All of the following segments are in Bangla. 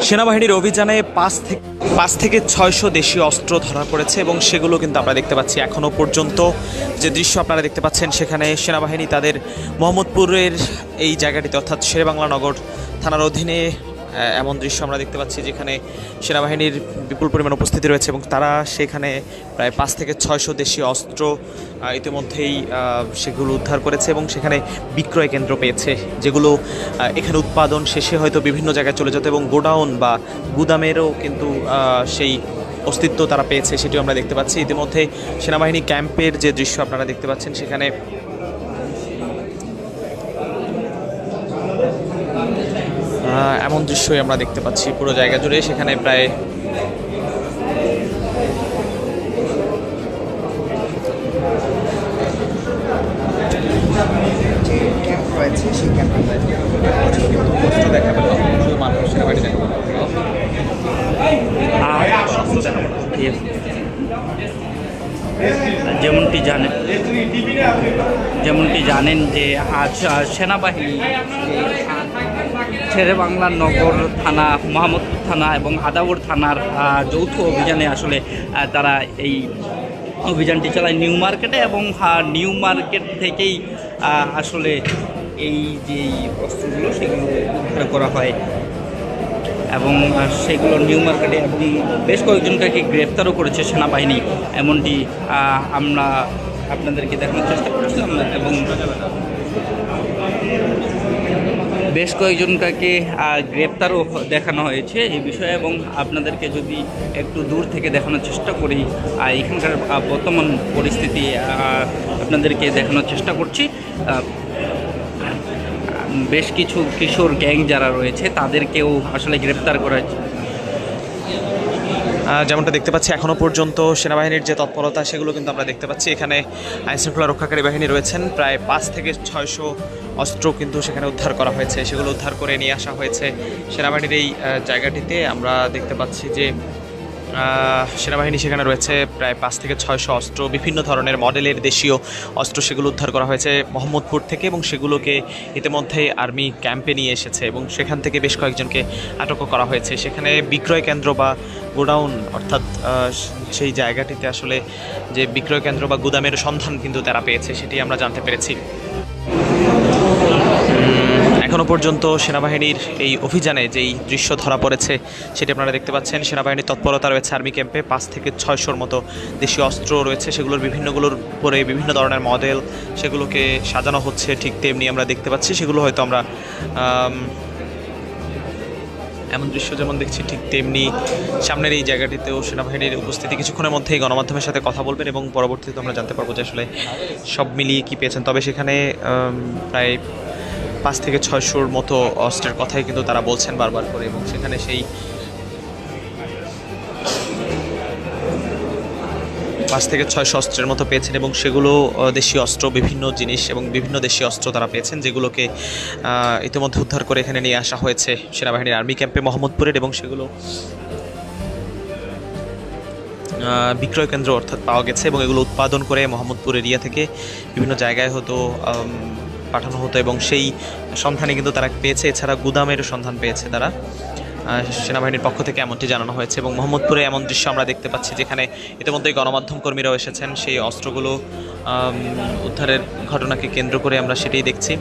সেনাবাহিনীর অভিযানে 5 থেকে 600 দেশীয় অস্ত্র ধরা পড়েছে এবং সেগুলো কিন্তু আমরা দেখতে পাচ্ছি। এখনও পর্যন্ত যে দৃশ্য আপনারা দেখতে পাচ্ছেন, সেখানে সেনাবাহিনী তাদের মোহাম্মদপুরের এই জায়গাটিতে অর্থাৎ শেরেবাংলা নগর থানার অধীনে এমন দৃশ্য আমরা দেখতে পাচ্ছি যেখানে সেনাবাহিনীর বিপুল পরিমাণ উপস্থিতি রয়েছে এবং তারা সেখানে প্রায় 5 থেকে 600 দেশীয় অস্ত্র ইতিমধ্যেই সেগুলো উদ্ধার করেছে এবং সেখানে বিক্রয় কেন্দ্র পেয়েছে, যেগুলো এখানে উৎপাদন শেষে হয়তো বিভিন্ন জায়গায় চলে যেত এবং গোডাউন বা গুদামেরও কিন্তু সেই অস্তিত্ব তারা পেয়েছে, সেটিও আমরা দেখতে পাচ্ছি। ইতিমধ্যে সেনাবাহিনী ক্যাম্পের যে দৃশ্য আপনারা দেখতে পাচ্ছেন, সেখানে এমন দৃশ্যই আমরা দেখতে পাচ্ছি পুরো জায়গা জুড়ে। সেখানে প্রায় যে ক্যাম্প রয়েছে সেই ক্যাম্পে যেমনটি জানেন যে আজ সেনাবাহিনী শেরেবাংলা নগর থানা, মোহাম্মদপুর থানা এবং আদাবর থানার যৌথ অভিযানে আসলে তারা এই অভিযানটি চালায় নিউ মার্কেটে, এবং নিউ মার্কেট থেকেই আসলে এই যে অস্ত্রগুলো সেগুলো উদ্ধার করা হয় এবং সেগুলো নিউ মার্কেটে এবং বেশ কয়েকজনকে গ্রেফতারও করেছে সেনাবাহিনী, এমনটি আমরা আপনাদেরকে দেখানোর চেষ্টা করেছিলাম এবং বেশ কয়েকজনকে গ্রেপ্তারও দেখানো হয়েছে এই বিষয়ে। এবং আপনাদেরকে যদি একটু দূর থেকে দেখানোর চেষ্টা করি, এখানকার বর্তমান পরিস্থিতি আপনাদেরকে দেখানোর চেষ্টা করছি। বেশ কিছু কিশোর গ্যাং যারা রয়েছে তাদেরকেও আসলে গ্রেপ্তার করা হয়েছে। যেমনটা দেখতে পাচ্ছি, এখনও পর্যন্ত সেনাবাহিনীর যে তৎপরতা সেগুলো কিন্তু আমরা দেখতে পাচ্ছি। এখানে আইনশৃঙ্খলা রক্ষাকারী বাহিনী রয়েছেন, প্রায় 5 থেকে 600 অস্ত্র কিন্তু সেখানে উদ্ধার করা হয়েছে, সেগুলো উদ্ধার করে নিয়ে আসা হয়েছে সেনাবাহিনীর এই জায়গাটিতে। আমরা দেখতে পাচ্ছি যে সেনাবাহিনী সেখানে রয়েছে, প্রায় 5 থেকে 600 অস্ত্র, বিভিন্ন ধরনের মডেলের দেশীয় অস্ত্র সেগুলো উদ্ধার করা হয়েছে মোহাম্মদপুর থেকে এবং সেগুলোকে ইতিমধ্যে আর্মি ক্যাম্পে নিয়ে এসেছে এবং সেখান থেকে বেশ কয়েকজনকে আটকও করা হয়েছে। সেখানে বিক্রয় কেন্দ্র বা গোডাউন অর্থাৎ সেই জায়গাটিতে আসলে যে বিক্রয় কেন্দ্র বা গুদামের সন্ধান কিন্তু তারা পেয়েছে, সেটি আমরা জানতে পেরেছি। এখনও পর্যন্ত সেনাবাহিনীর এই অভিযানে যেই দৃশ্য ধরা পড়েছে সেটি আপনারা দেখতে পাচ্ছেন। সেনাবাহিনীর তৎপরতা রয়েছে আর্মি ক্যাম্পে, 5 থেকে 600-র মতো দেশীয় অস্ত্র রয়েছে, সেগুলোর বিভিন্নগুলোর উপরে বিভিন্ন ধরনের মডেল সেগুলোকে সাজানো হচ্ছে, ঠিক তেমনি আমরা দেখতে পাচ্ছি সেগুলো হয়তো আমরা এমন দৃশ্য যেমন দেখছি ঠিক তেমনি সামনের এই জায়গাটিতেও সেনাবাহিনীর উপস্থিতি। কিছুক্ষণের মধ্যেই গণমাধ্যমের সাথে কথা বলবেন এবং পরবর্তীতে আমরা জানতে পারবো যে আসলে সব মিলিয়ে কী পেয়েছেন। তবে সেখানে প্রায় 5 থেকে 600-র মতো অস্ত্রের কথাই কিন্তু তারা বলছেন বারবার করে এবং সেখানে সেই 5 থেকে 600 অস্ত্রের মতো পেয়েছেন এবং সেগুলো দেশীয় অস্ত্র, বিভিন্ন জিনিস এবং বিভিন্ন দেশীয় অস্ত্র তারা পেয়েছেন, যেগুলোকে ইতিমধ্যে উদ্ধার করে এখানে নিয়ে আসা হয়েছে সেনাবাহিনীর আর্মি ক্যাম্পে মোহাম্মদপুরের এবং সেগুলো বিক্রয় কেন্দ্র অর্থাৎ পাওয়া গেছে এবং এগুলো উৎপাদন করে মোহাম্মদপুর এরিয়া থেকে বিভিন্ন জায়গায় হতো পাঠানো হতো এবং সেই সন্ধানে কিন্তু তারা পেয়েছে। এছাড়া গুদামের সন্ধান পেয়েছে তারা, সেনাবাহিনীর পক্ষ থেকে এমনটি জানানো হয়েছে। এবং মোহাম্মদপুরে এমন দৃশ্য আমরা দেখতে পাচ্ছি যেখানে ইতিমধ্যেই গণমাধ্যম কর্মীরাও এসেছেন, সেই অস্ত্রগুলো উদ্ধারের ঘটনাকে কেন্দ্র করে আমরা সেটাই দেখছি।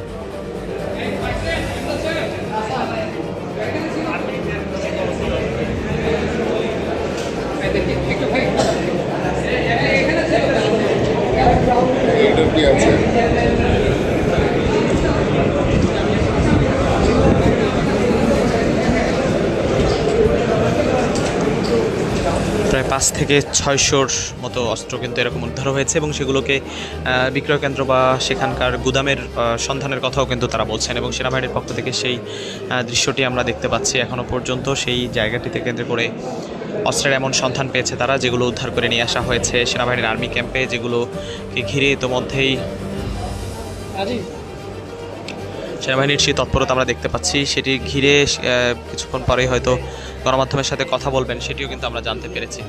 প্রায় 5 থেকে 600-র মতো অস্ত্র কিন্তু এরকম উদ্ধার হয়েছে এবং সেগুলোকে বিক্রয় কেন্দ্র বা সেখানকার গুদামের সন্ধানের কথাও কিন্তু তারা বলছেন এবং সেনাবাহিনীর পক্ষ থেকে সেই দৃশ্যটি আমরা দেখতে পাচ্ছি। এখনও পর্যন্ত সেই জায়গাটিতে কেন্দ্র করে অস্ত্রের এমন সন্ধান পেয়েছে তারা, যেগুলো উদ্ধার করে নিয়ে আসা হয়েছে সেনাবাহিনীর আর্মি ক্যাম্পে, যেগুলোকে ঘিরে ইতোমধ্যেই সেনাবাহিনীর সেই তৎপরতা আমরা দেখতে পাচ্ছি। সেটি ঘিরে কিছুক্ষণ পরেই হয়তো গণমাধ্যমের সাথে কথা বলবেন, সেটিও কিন্তু আমরা জানতে পেরেছি।